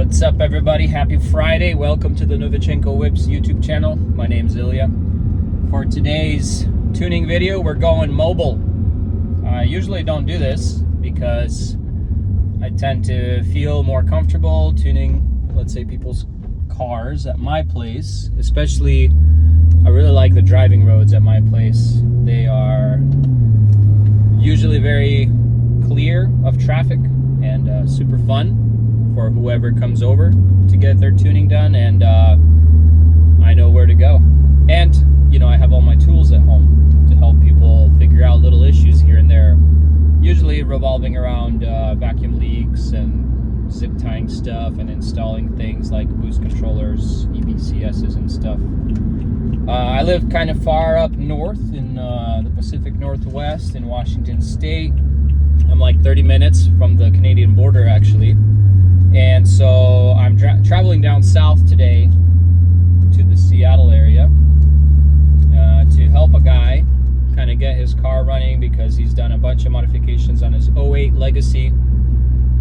What's up, everybody? Happy Friday. Welcome to the Novichenko Whips YouTube channel. My name's Ilya. For today's tuning video, we're going mobile. I usually don't do this because I tend to feel more comfortable tuning, let's say, people's cars at my place. Especially, I really like the driving roads at my place. They are usually very clear of traffic and super fun for whoever comes over to get their tuning done, and I know where to go. And you know, I have all my tools at home to help people figure out little issues here and there, usually revolving around vacuum leaks and zip tying stuff and installing things like boost controllers, EBCSs and stuff. I live kind of far up north in the Pacific Northwest in Washington State. I'm like 30 minutes from the Canadian border, actually. And so I'm traveling down south today to the Seattle area to help a guy kind of get his car running, because he's done a bunch of modifications on his '08 Legacy.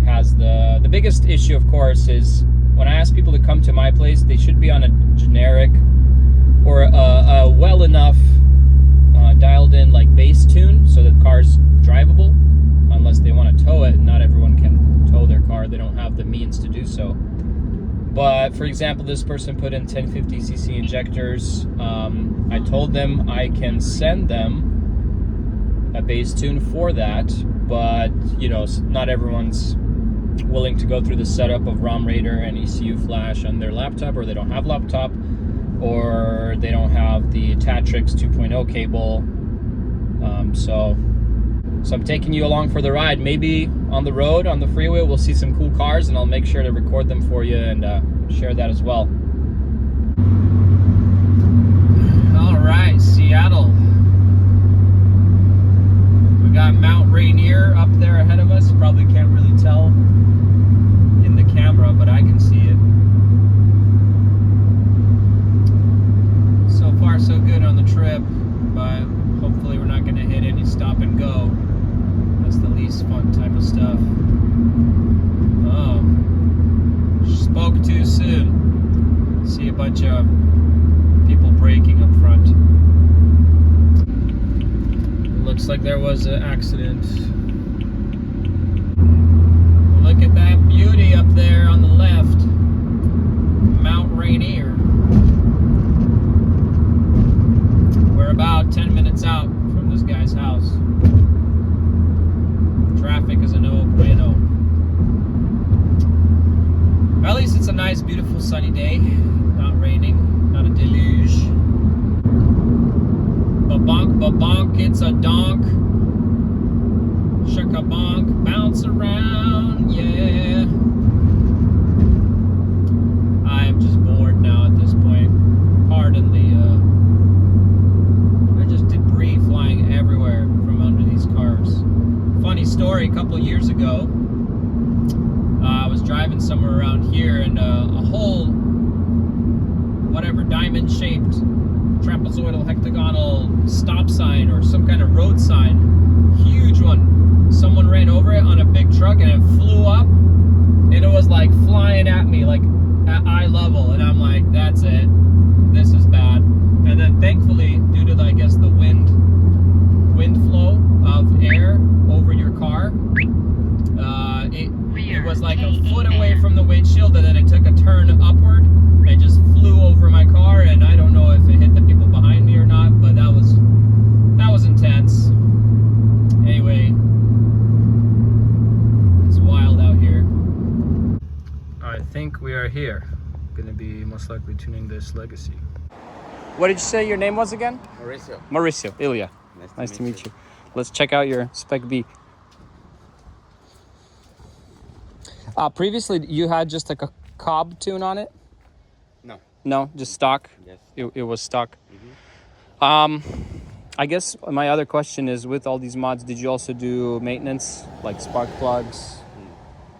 Has the biggest issue, of course, is when I ask people to come to my place, they should be on a generic or a well enough dialed in like bass tune so that the car's drivable, unless they want to tow it. Not everyone can tow their car, they don't have the means to do so. But for example, this person put in 1050cc injectors. I told them I can send them a bass tune for that, but you know, not everyone's willing to go through the setup of ROM Raider and ECU flash on their laptop, or they don't have laptop, or they don't have the Tatrix 2.0 cable. So I'm taking you along for the ride. Maybe on the road, on the freeway, we'll see some cool cars, and I'll make sure to record them for you and share that as well. All right, Seattle. We got Mount Rainier up there ahead of us. You probably can't really tell in the camera, but I can see it. So far, so good on the trip, but hopefully we're not going to hit any stop and go. That's the least fun type of stuff. Oh, spoke too soon. See a bunch of people braking up front. Looks like there was an accident. Look at that beauty up there on the left. Mount Rainier. We're about 10 minutes out from this guy's house. Traffic is a no bueno. At least it's a nice, beautiful, sunny day. Not raining, not a deluge. Ba-bonk, ba-bonk, it's a donk. Shaka-bonk, bounce around, yeah. I am just bored now at this point. Pardon there's just debris flying everywhere from under these cars. Funny story, a couple years ago, I was driving somewhere around here, and a whole, whatever, diamond-shaped, trapezoidal, hectagonal stop sign or some kind of road sign, huge one. Someone ran over it on a big truck, and it flew up, and it was like flying at me, like at eye level, and I'm like, that's it, this is bad. And then thankfully, due to, I guess, the wind flow of air over your car, it was like a foot away from the windshield, and then it took a turn upward and just flew over my car. And I don't know if it hit the people behind me or not, but that was intense. Anyway, it's wild out here. I think we are here. Gonna be most likely tuning this Legacy. What did you say your name was again? Mauricio. Mauricio. Ilya. Nice to meet you. Let's check out your Spec B. Previously, you had just like a Cobb tune on it? No. No, just stock? Yes. It was stock. Mm-hmm. I guess my other question is, with all these mods, did you also do maintenance, like spark plugs?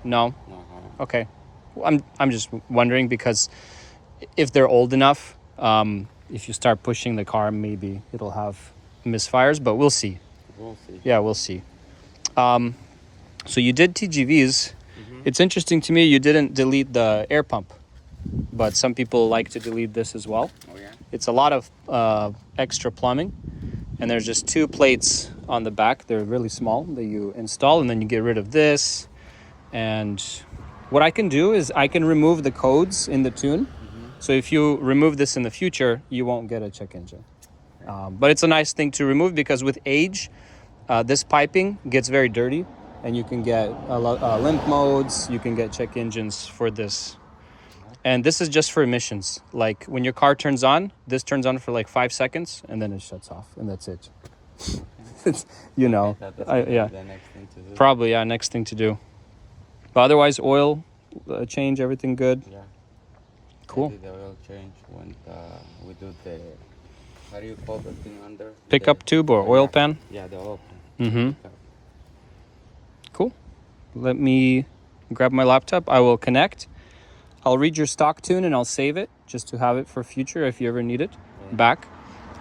No? No. Okay. Well, I'm just wondering, because if they're old enough, if you start pushing the car, maybe it'll have misfires, but we'll see. We'll see. Yeah, we'll see. So you did TGVs. It's interesting to me you didn't delete the air pump, but some people like to delete this as well. Oh yeah. It's a lot of extra plumbing, and there's just 2 plates on the back. They're really small that you install, and then you get rid of this. And what I can do is I can remove the codes in the tune. So if you remove this in the future, you won't get a check engine. But it's a nice thing to remove because with age, this piping gets very dirty, and you can get limp modes, you can get check engines for this. And this is just for emissions. Like when your car turns on, this turns on for like 5 seconds and then it shuts off, and that's it. You know, yeah. The next thing to do. Probably, yeah, next thing to do. But otherwise, oil change, everything good. Yeah. Cool. I did the oil change when we do the, how do you call the thing under? Pickup tube or oil pan? Yeah, the oil pan. Mm-hmm. Cool. Let me grab my laptop. I will connect. I'll read your stock tune and I'll save it just to have it for future if you ever need it back.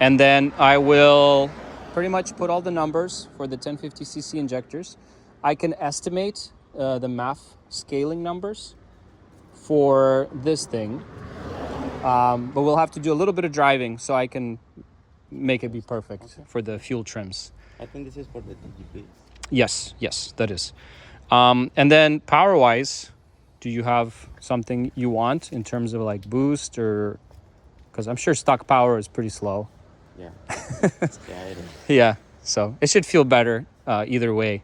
And then I will pretty much put all the numbers for the 1050cc injectors. I can estimate the MAF scaling numbers for this thing. But we'll have to do a little bit of driving so I can make it be perfect for the fuel trims. I think this is for the DGBs. Yes, that is. And then power-wise, do you have something you want in terms of like boost or... Because I'm sure stock power is pretty slow. Yeah. Yeah, it is. Yeah, so it should feel better either way.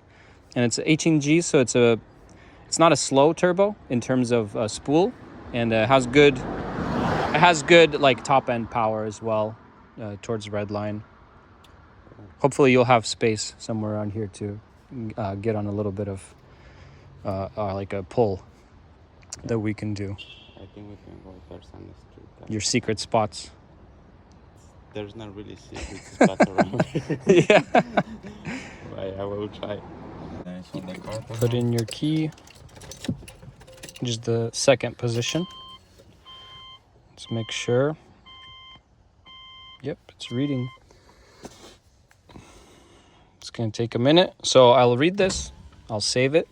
And it's H&G, so it's not a slow turbo in terms of spool, and it has good like top end power as well towards red line. Hopefully you'll have space somewhere around here to get on a little bit of like a pull that we can do. I think we can go there on the street. Your secret spots. There's not really secret spots around here. Yeah. But I will try. Put in your key. Just the second position. Let's make sure. Yep, it's reading. It's going to take a minute. So I'll read this, I'll save it,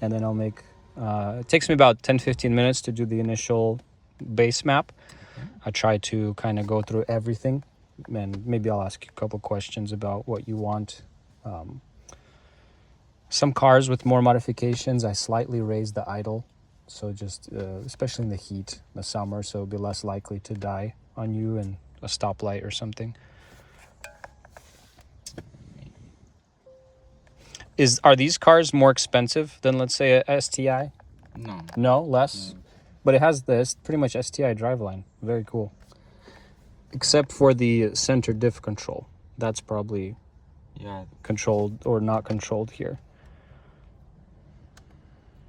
and then I'll make... it takes me about 10-15 minutes to do the initial base map. I try to kind of go through everything, and maybe I'll ask you a couple questions about what you want. Some cars with more modifications, I slightly raise the idle. So just, especially in the heat, the summer, so it'll be less likely to die on you in a stoplight or something. Are these cars more expensive than, let's say, a STI? No. No, less? No. But it has this pretty much STI driveline. Very cool. Except for the center diff control. That's probably controlled or not controlled here.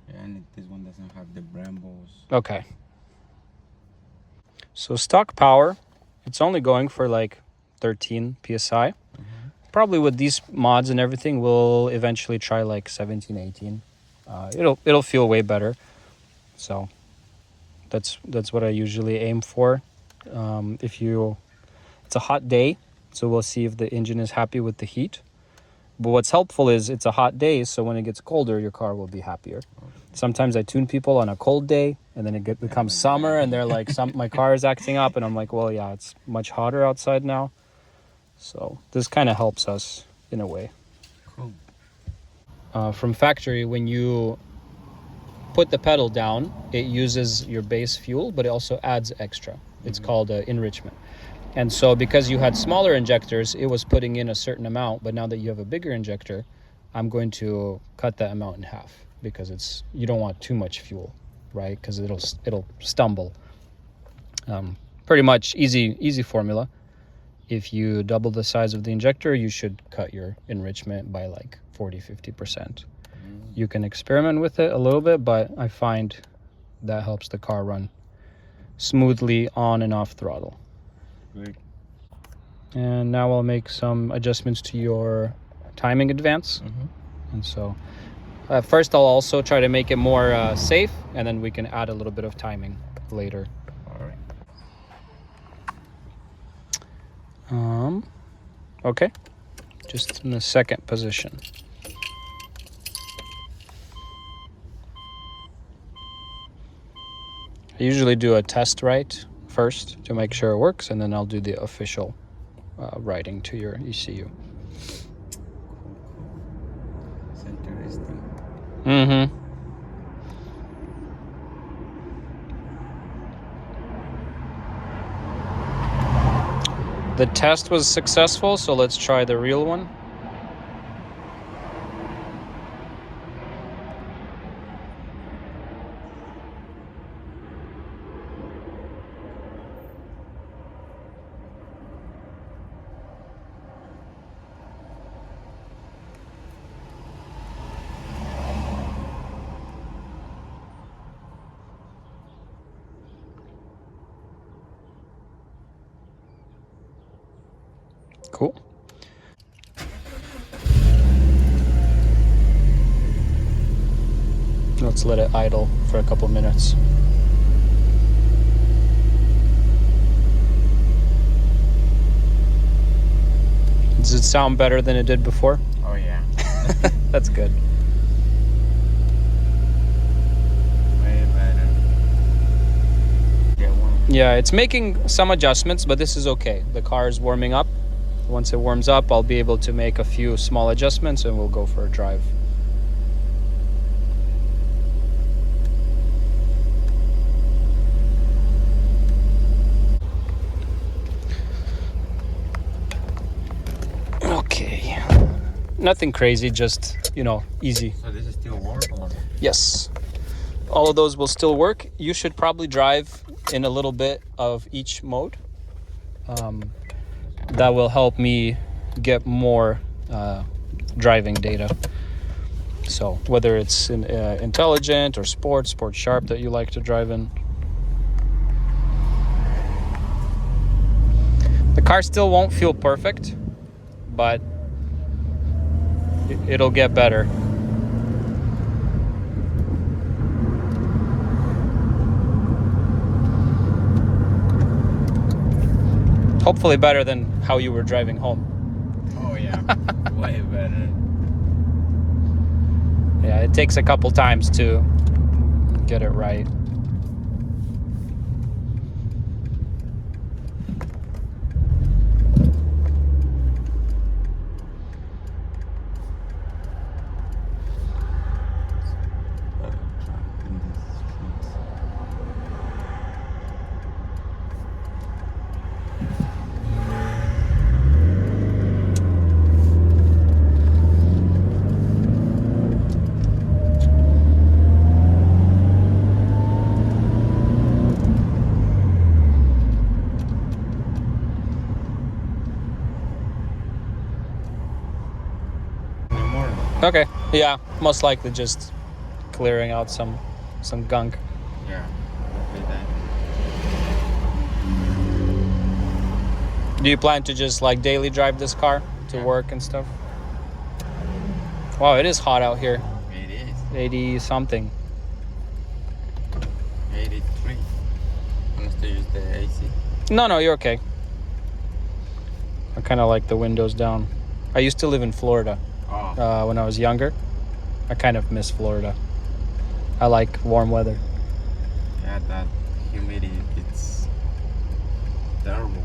Yeah, and this one doesn't have the Brambos. Okay. So stock power, it's only going for like 13 PSI. Probably with these mods and everything, we'll eventually try like 17, 18. It'll feel way better. So that's what I usually aim for. It's a hot day, so we'll see if the engine is happy with the heat. But what's helpful is it's a hot day, so when it gets colder, your car will be happier. Sometimes I tune people on a cold day, and then it becomes summer, and they're like, my car is acting up, and I'm like, well, yeah, it's much hotter outside now. So this kind of helps us in a way. Cool. From factory, when you put the pedal down, it uses your base fuel, but it also adds extra. It's called enrichment. And so because you had smaller injectors, it was putting in a certain amount, but now that you have a bigger injector, I'm going to cut that amount in half because you don't want too much fuel, right? Because it'll stumble. Pretty much easy formula. If you double the size of the injector, you should cut your enrichment by like 40-50%. You can experiment with it a little bit, but I find that helps the car run smoothly on and off throttle. Great. And now I'll make some adjustments to your timing advance. And so first I'll also try to make it more safe, and then we can add a little bit of timing later. Okay, just in the second position. I usually do a test write first to make sure it works, and then I'll do the official writing to your ECU. It's interesting. Mm-hmm. The test was successful, so let's try the real one. Cool. Let's let it idle for a couple minutes. Does it sound better than it did before? Oh yeah. That's good. Way better. Get one. Yeah, it's making some adjustments, but this is okay. The car is warming up. Once it warms up, I'll be able to make a few small adjustments and we'll go for a drive. Okay. Nothing crazy, just, easy. So this is still work or? Yes. All of those will still work. You should probably drive in a little bit of each mode. That will help me get more driving data. So whether it's in Intelligent or Sport Sharp that you like to drive in. The car still won't feel perfect, but it'll get better. Hopefully better than how you were driving home. Oh yeah. Way better. Yeah, it takes a couple times to get it right. Okay. Yeah, most likely just clearing out some gunk. Yeah. That'd be that. Do you plan to just daily drive this car to work and stuff? Wow, it is hot out here. It is. 80 something. 83. Unless to use the AC. No, you're okay. I kind of like the windows down. I used to live in Florida when I was younger. I kind of miss Florida. I like warm weather. Yeah, that humidity, it's terrible.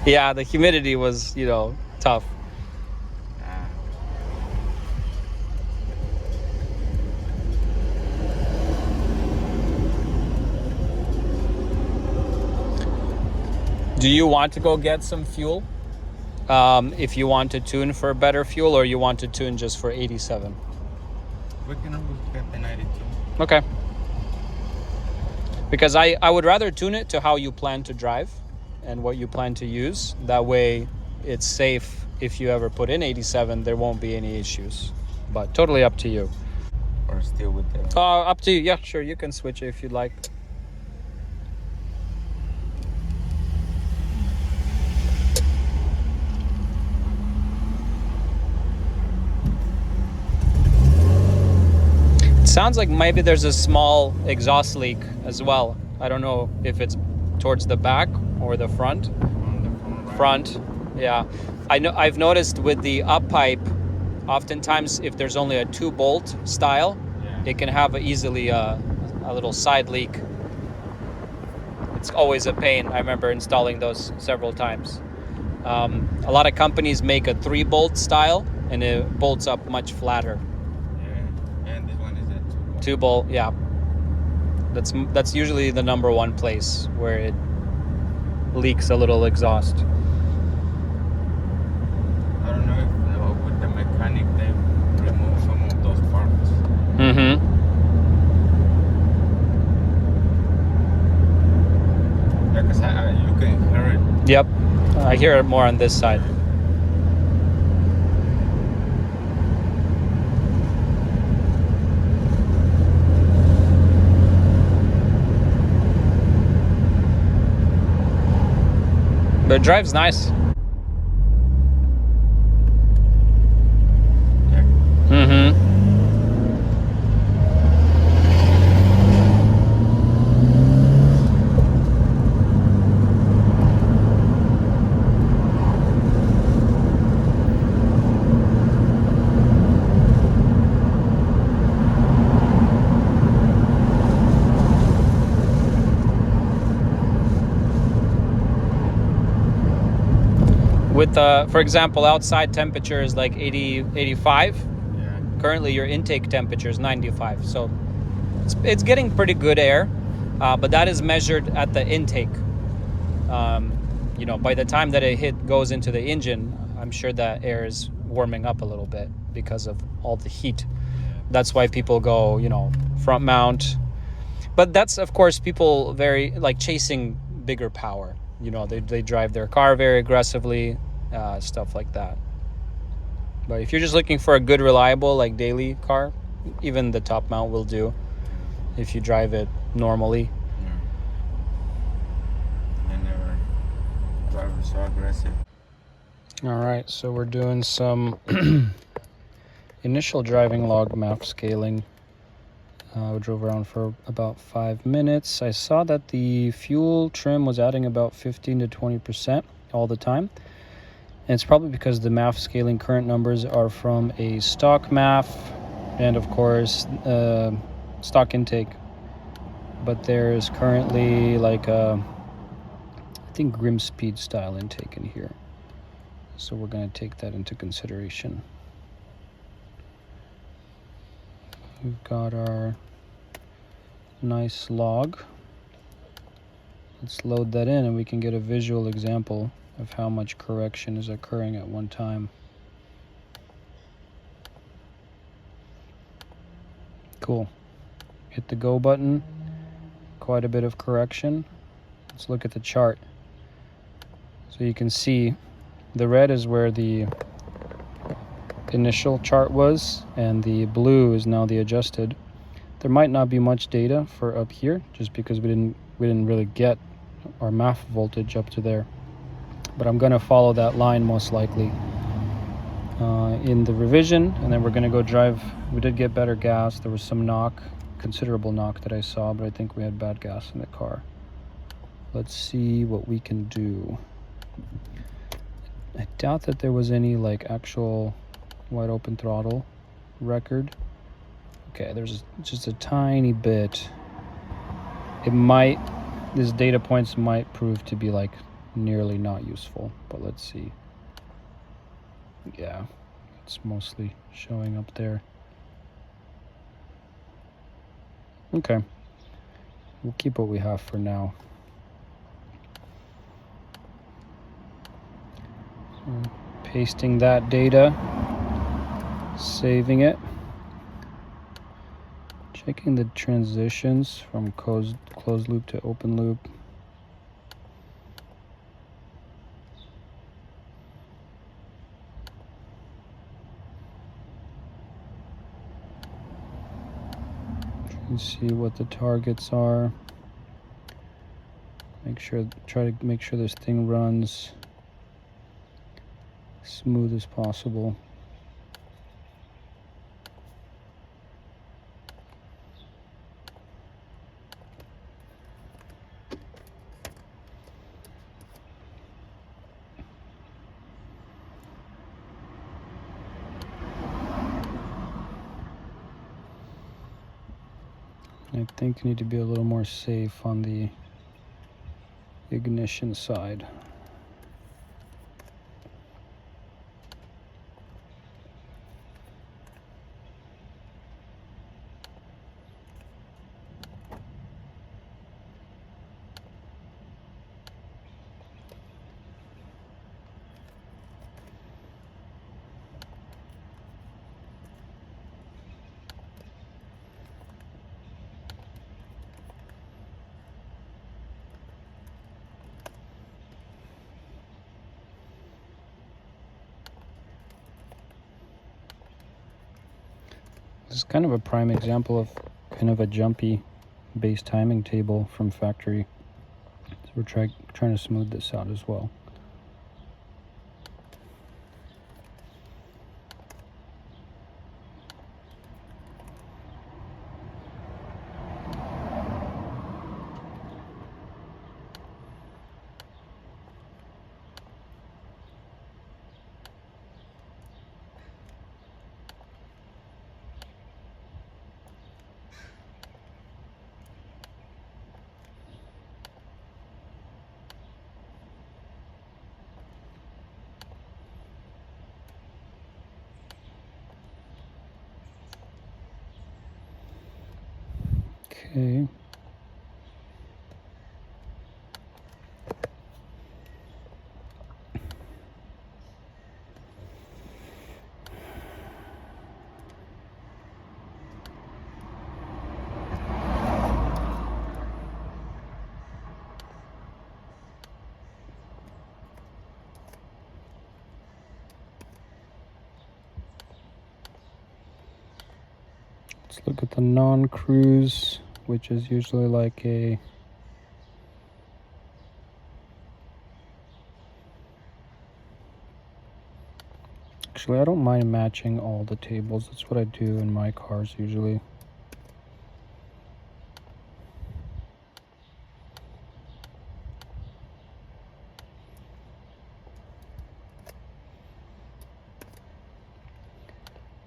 Yeah, the humidity was, tough. Do you want to go get some fuel? If you want to tune for better fuel, or you want to tune just for 87? We can always get the 92. Okay. Because I would rather tune it to how you plan to drive and what you plan to use. That way it's safe. If you ever put in 87, there won't be any issues. But totally up to you. Or still with the... Up to you. Yeah, sure. You can switch it if you'd like. Sounds like maybe there's a small exhaust leak as well. I don't know if it's towards the back or the front. Front, yeah. I've noticed with the up pipe, oftentimes if there's only a 2-bolt style, it can have easily a little side leak. It's always a pain. I remember installing those several times. A lot of companies make a 3-bolt style, and it bolts up much flatter. Yeah, and this one is a 2 bolt. 2-bolt, yeah. That's usually the number one place where it leaks a little exhaust. I don't know if with the mechanic they remove some of those parts. Mm-hmm. Yeah, because you can hear it. Yep. I hear it more on this side. But it drives nice. Yeah. Mm-hmm. With, for example, outside temperature is like 80, 85. Yeah. Currently, your intake temperature is 95. So it's getting pretty good air, but that is measured at the intake. By the time that it goes into the engine, I'm sure that air is warming up a little bit because of all the heat. That's why people go, front mount. But that's, of course, people very like chasing bigger power. They drive their car very aggressively, stuff like that. But if you're just looking for a good, reliable, like daily car, even the top mount will do if you drive it normally. Yeah. I never drive so aggressive. All right, so we're doing some initial driving log map scaling. We drove around for about 5 minutes. I saw that the fuel trim was adding about 15 to 20% all the time. And it's probably because the MAF scaling current numbers are from a stock MAF and, of course, stock intake. But there's currently like I think Grim Speed style intake in here. So we're going to take that into consideration. We've got our nice log. Let's load that in and we can get a visual example of how much correction is occurring at one time. Cool. Hit the go button. Quite a bit of correction. Let's look at the chart. So you can see the red is where the initial chart was, and the blue is now the adjusted. There might not be much data for up here just because we didn't really get our MAF voltage up to there. But I'm going to follow that line most likely in the revision, and then we're going to go drive. We did get better gas. There was some knock, considerable knock that I saw, but I think we had bad gas in the car. Let's see what we can do. I doubt that there was any like actual wide open throttle record. Okay, there's just a tiny bit. These data points might prove to be like nearly not useful, but let's see. Yeah, it's mostly showing up there. Okay, we'll keep what we have for now. So, pasting that data, saving it, checking the transitions from closed loop to open loop. And see what the targets are. Try to make sure this thing runs smooth as possible. I think you need to be a little more safe on the ignition side. This is kind of a prime example of kind of a jumpy base timing table from factory. So we're trying to smooth this out as well. Okay. Let's look at the non-cruise, which is usually like a actually, I don't mind matching all the tables. That's what I do in my cars usually.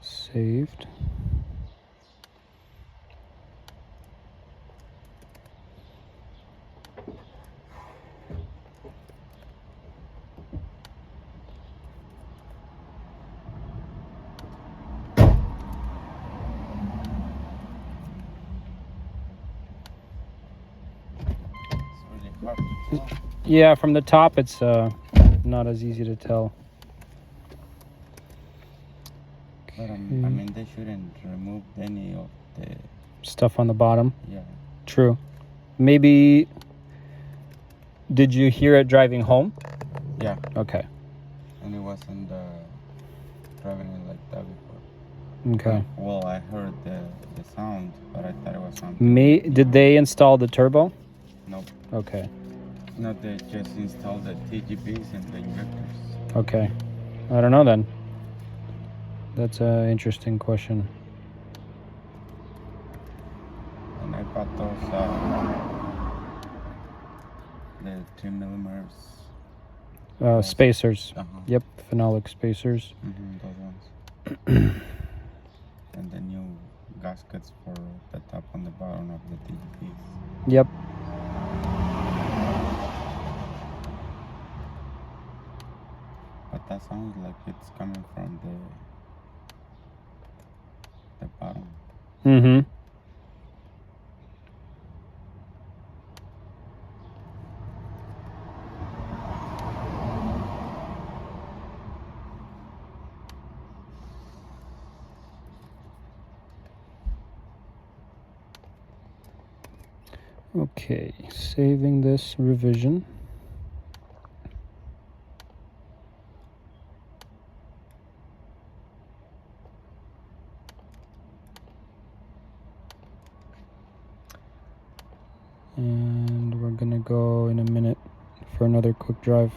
Saved. Yeah, from the top it's not as easy to tell. But I mean, they shouldn't remove any of the Stuff on the bottom. Yeah. True. Maybe, did you hear it driving home? Yeah. Okay. And it wasn't driving it like that before. Okay. Well, I heard the sound, but I thought it was something. Did they install the turbo? Nope. Okay. No, they just installed the TGPs and the injectors. Okay. I don't know then. That's an interesting question. And I bought those, the 3mm. Spacers. Uh-huh. Yep, phenolic spacers. Those ones. And the new gaskets for the top and the bottom of the TGPs. Yep. But that sounds like it's coming from the bottom. Mm-hmm. Okay, saving this revision. And we're gonna go in a minute for another quick drive.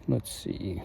Let's see.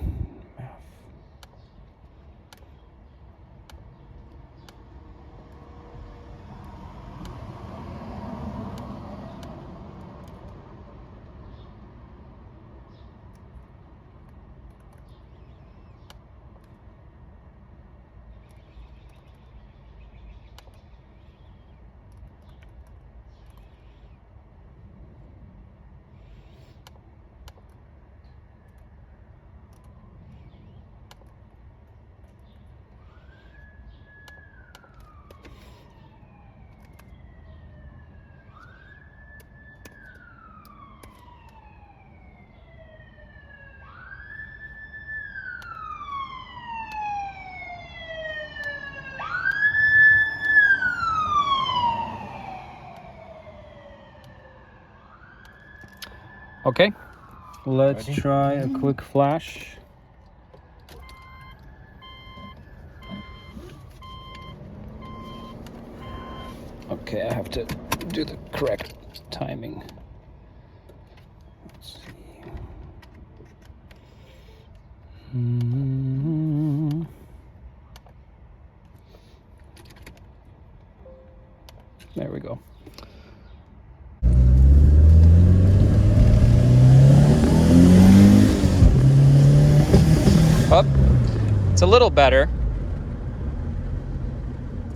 Okay, let's Ready? try a quick flash. Okay, I have to do the correct timing. Let's see. There we go. Up. It's a little better,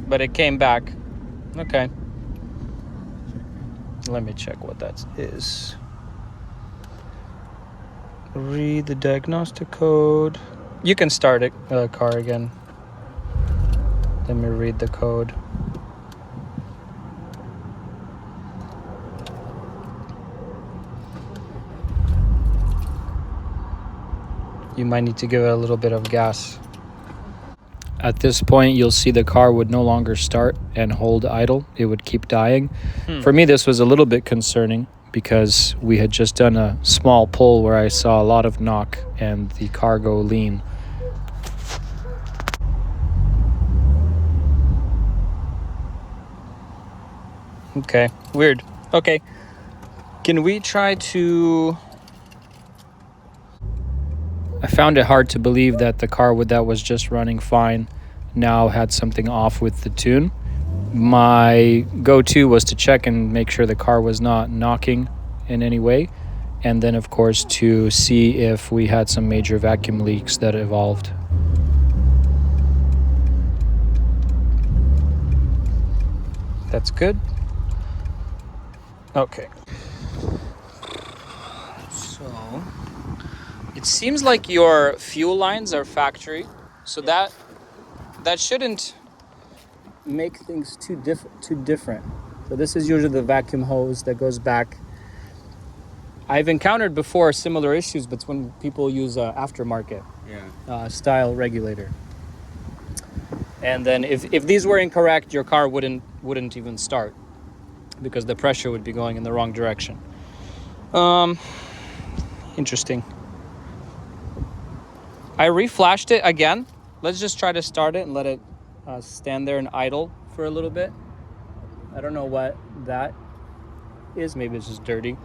but it came back. Okay. Let me check what that is. Read the diagnostic code. You can start it, car again. Let me read the code. You might need to give it a little bit of gas. At this point, you'll see the car would no longer start and hold idle. It would keep dying. For me, this was a little bit concerning because we had just done a small pull where I saw a lot of knock and the car go lean. Okay, weird. Okay, can we try to... I found it hard to believe that the car that was just running fine now had something off with the tune. My go-to was to check and make sure the car was not knocking in any way, and then of course to see if we had some major vacuum leaks that evolved. That's good. Okay. So it seems like your fuel lines are factory, so that shouldn't make things too different. So this is usually the vacuum hose that goes back. I've encountered before similar issues, but it's when people use aftermarket style regulator. And then if these were incorrect, your car wouldn't even start because the pressure would be going in the wrong direction. Interesting. I reflashed it again. Let's just try to start it and let it stand there and idle for a little bit. I don't know what that is. Maybe it's just dirty.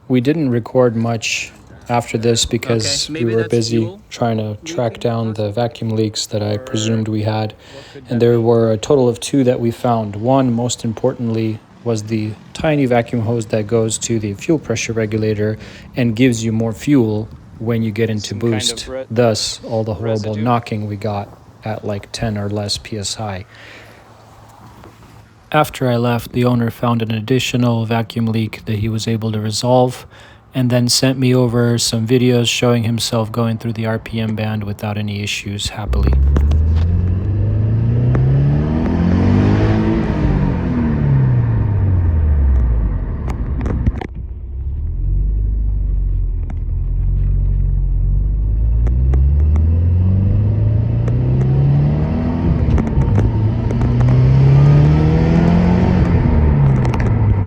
We didn't record much after this because we were busy trying to track down the vacuum leaks that I presumed we had. And there were a total of 2 that we found. One, most importantly, was the tiny vacuum hose that goes to the fuel pressure regulator and gives you more fuel when you get into boost. Thus, all the horrible knocking we got at like 10 or less PSI. After I left, the owner found an additional vacuum leak that he was able to resolve, and then sent me over some videos showing himself going through the RPM band without any issues happily.